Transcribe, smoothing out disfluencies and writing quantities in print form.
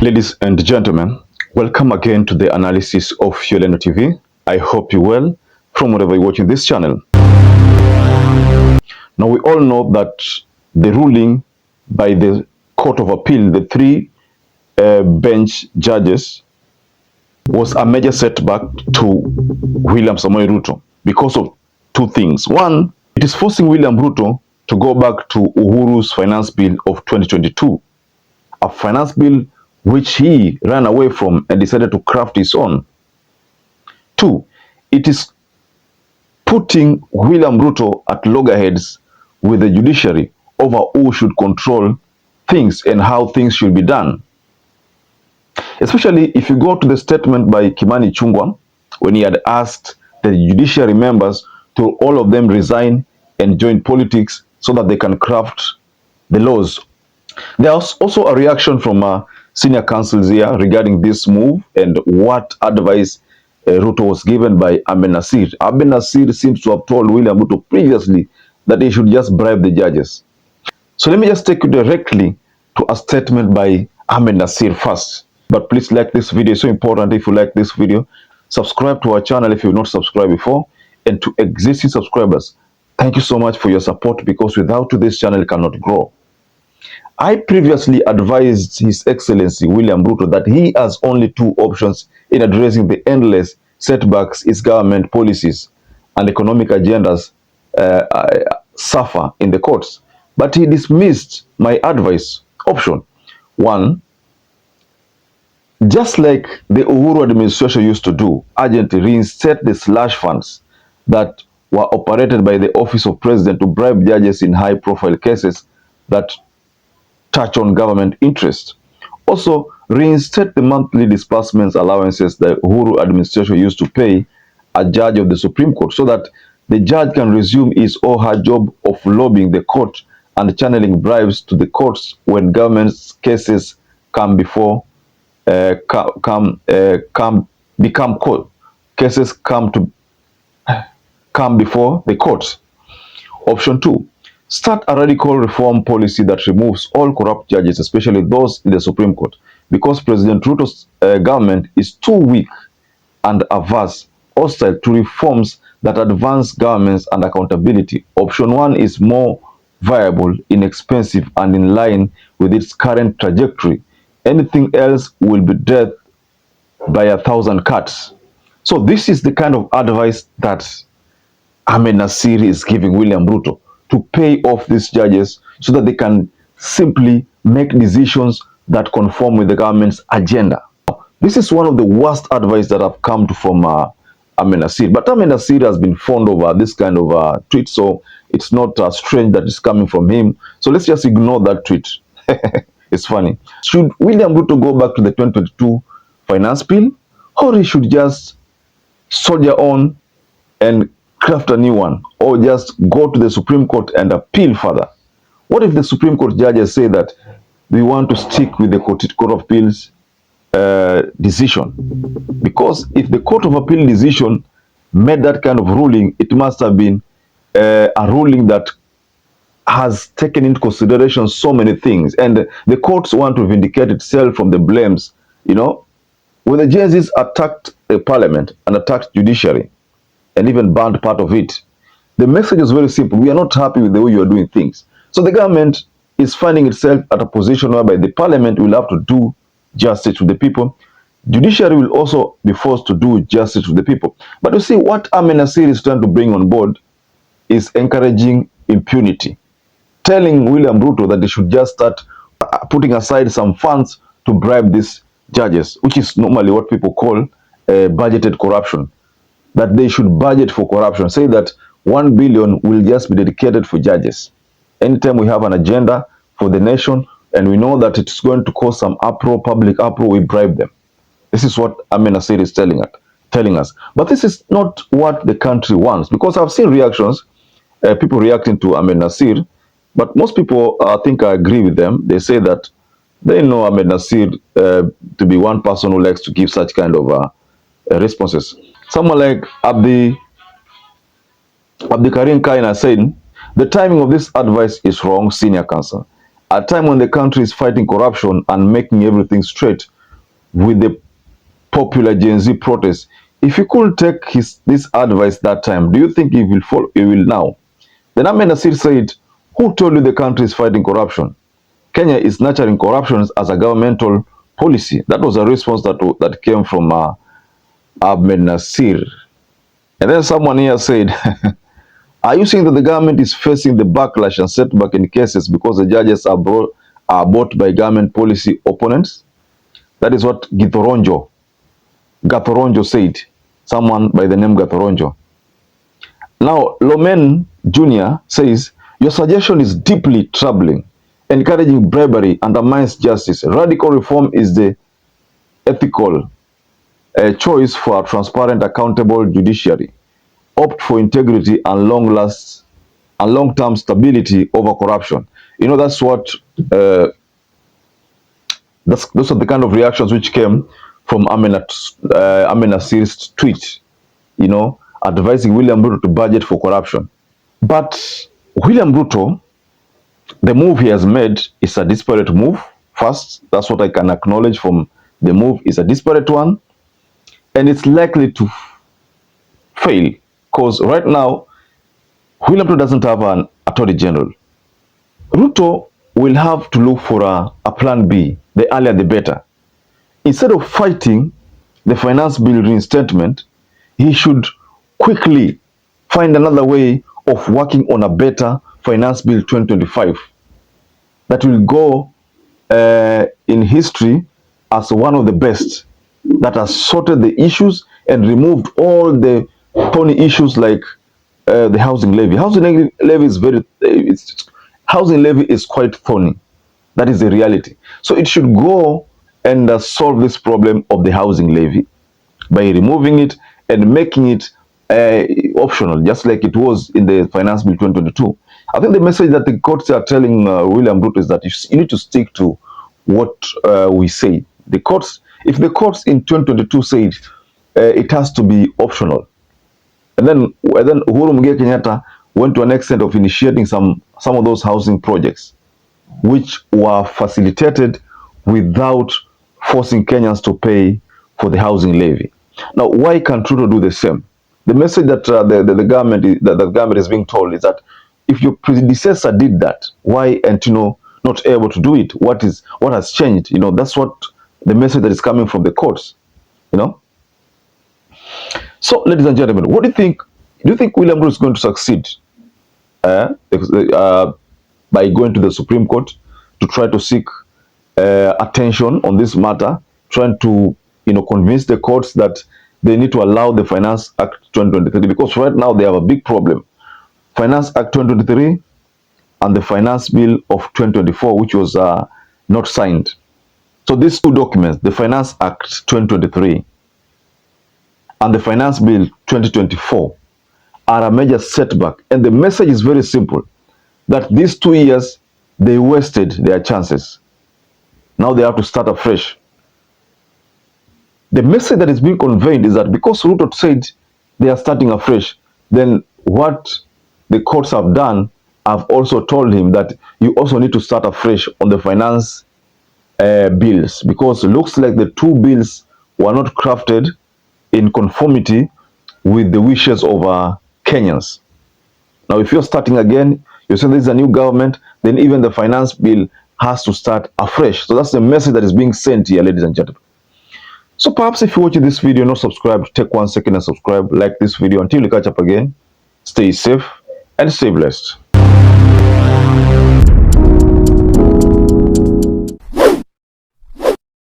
Ladies and gentlemen, welcome again to the analysis of YOLENO TV. I hope you're well from wherever you're watching this channel. Now we all know that the ruling by the Court of Appeal, the three bench judges, was a major setback to William Samoei Ruto because of two things. One, it is forcing William Ruto to go back to Uhuru's finance bill of 2022, a finance bill which he ran away from and decided to craft his own. Two, it is putting William Ruto at loggerheads with the judiciary over who should control things and how things should be done. Especially if you go to the statement by Kimani Ichung'wah, when he had asked the judiciary members to all of them resign and join politics so that they can craft the laws. There was also a reaction from senior counsels here regarding this move and what advice Ruto was given by Ahmed Nasir. Ahmed Nasir seems to have told William Ruto previously that he should just bribe the judges. So let me just take you directly to a statement by Ahmed Nasir first. But please like this video. It's so important. If you like this video, subscribe to our channel if you've not subscribed before. And to existing subscribers, thank you so much for your support, because without you, this channel cannot grow. I previously advised His Excellency William Ruto that he has only two options in addressing the endless setbacks his government policies and economic agendas suffer in the courts. But he dismissed my advice. Option one, just like the Uhuru administration used to do, urgently reinstate the slush funds that were operated by the Office of President to bribe judges in high-profile cases that touch on government interest. Also, reinstate the monthly disbursements allowances the Uhuru administration used to pay a judge of the Supreme Court, so that the judge can resume his or her job of lobbying the court and channeling bribes to the courts when government's cases come before come before the courts. Option two, start a radical reform policy that removes all corrupt judges, especially those in the Supreme Court, because President Ruto's government is too weak and averse, hostile to reforms that advance governance and accountability. Option one is more viable, inexpensive, and in line with its current trajectory. Anything else will be death by 1,000 cuts. So this is the kind of advice that Ahmed Nasir is giving William Ruto, to pay off these judges so that they can simply make decisions that conform with the government's agenda. This is one of the worst advice that have come from Ahmed Nasir. But Ahmed Nasir has been fond of this kind of tweet, so it's not strange that it's coming from him. So let's just ignore that tweet. It's funny. Should William Ruto go back to the 2022 finance bill, or he should just soldier on and craft a new one, or just go to the Supreme Court and appeal further? What if the Supreme Court judges say that we want to stick with the Court of Appeal's decision? Because if the Court of Appeal decision made that kind of ruling, it must have been a ruling that has taken into consideration so many things, and the courts want to vindicate itself from the blames. You know, when the judges attacked the parliament and attacked judiciary and even banned part of it, the message is very simple: we are not happy with the way you are doing things. So the government is finding itself at a position whereby the parliament will have to do justice to the people. Judiciary will also be forced to do justice to the people. But you see, what Ahmed Nasir is trying to bring on board is encouraging impunity, telling William Ruto that they should just start putting aside some funds to bribe these judges, which is normally what people call budgeted corruption. That they should budget for corruption. Say that 1 billion will just be dedicated for judges. Anytime we have an agenda for the nation and we know that it's going to cause some uproar, public uproar, we bribe them. This is what Ahmed Nasir is telling us. But this is not what the country wants, because I've seen reactions, people reacting to Ahmed Nasir, but most people, I think I agree with them. They say that they know Ahmed Nasir to be one person who likes to give such kind of responses. Someone like Abdi Karim Kaina said, the timing of this advice is wrong, senior counsel. At a time when the country is fighting corruption and making everything straight, with the popular Gen Z protest. If he couldn't take this advice that time, do you think he will follow? He will now? Then Ahmed Nasir said, "Who told you the country is fighting corruption? Kenya is nurturing corruption as a governmental policy." That was a response that came from Ahmed Nasir. And then someone here said, "Are you saying that the government is facing the backlash and setback in cases because the judges are bought by government policy opponents?" That is what Gatoronjo said. Someone by the name Gatoronjo. Now, Lomen Jr. says, "Your suggestion is deeply troubling. Encouraging bribery undermines justice. Radical reform is the ethical choice for a transparent, accountable judiciary. Opt for integrity and long-term stability over corruption." You know, that's what those are the kind of reactions which came from Ahmed Nasir's tweet, you know, advising William Ruto to budget for corruption. But William Ruto, the move he has made is a desperate move. First, that's what I can acknowledge from the move. Is a desperate one, and it's likely to fail because right now William Ruto doesn't have an attorney general. Ruto will have to look for a plan B, the earlier the better. Instead of fighting the finance bill reinstatement, he should quickly find another way of working on a better finance bill 2025 that will go in history as one of the best, that has sorted the issues and removed all the thorny issues like the housing levy. Housing levy is housing levy is quite thorny. That is the reality. So it should go and solve this problem of the housing levy by removing it and making it optional, just like it was in the Finance Bill 2022. I think the message that the courts are telling William Ruto is that you need to stick to what we say. The courts, if the courts in 2022 said it has to be optional, and then Uhuru Muigai Kenyatta went to an extent of initiating some of those housing projects, which were facilitated without forcing Kenyans to pay for the housing levy. Now, why can't Ruto do the same? The message that the government is being told is that if your predecessor did that, why aren't you not able to do it? What has changed? You know, that's what the message that is coming from the courts. You know. So, ladies and gentlemen, what do you think? Do you think William Ruto is going to succeed by going to the Supreme Court to try to seek attention on this matter, trying to convince the courts that they need to allow the Finance Act 2023, because right now they have a big problem. Finance Act 2023 and the Finance Bill of 2024, which was not signed. So these two documents, the Finance Act 2023 and the Finance Bill 2024, are a major setback. And the message is very simple, that these 2 years, they wasted their chances. Now they have to start afresh. The message that is being conveyed is that because Ruto said they are starting afresh, then what the courts have done, have also told him that you also need to start afresh on the finance bills, because it looks like the two bills were not crafted in conformity with the wishes of Kenyans. Now, if you're starting again, you say this is a new government, then even the finance bill has to start afresh. So that's the message that is being sent here, ladies and gentlemen. So perhaps if you're watching this video, not subscribed, take 1 second and subscribe, like this video. Until we catch up again, stay safe and stay blessed.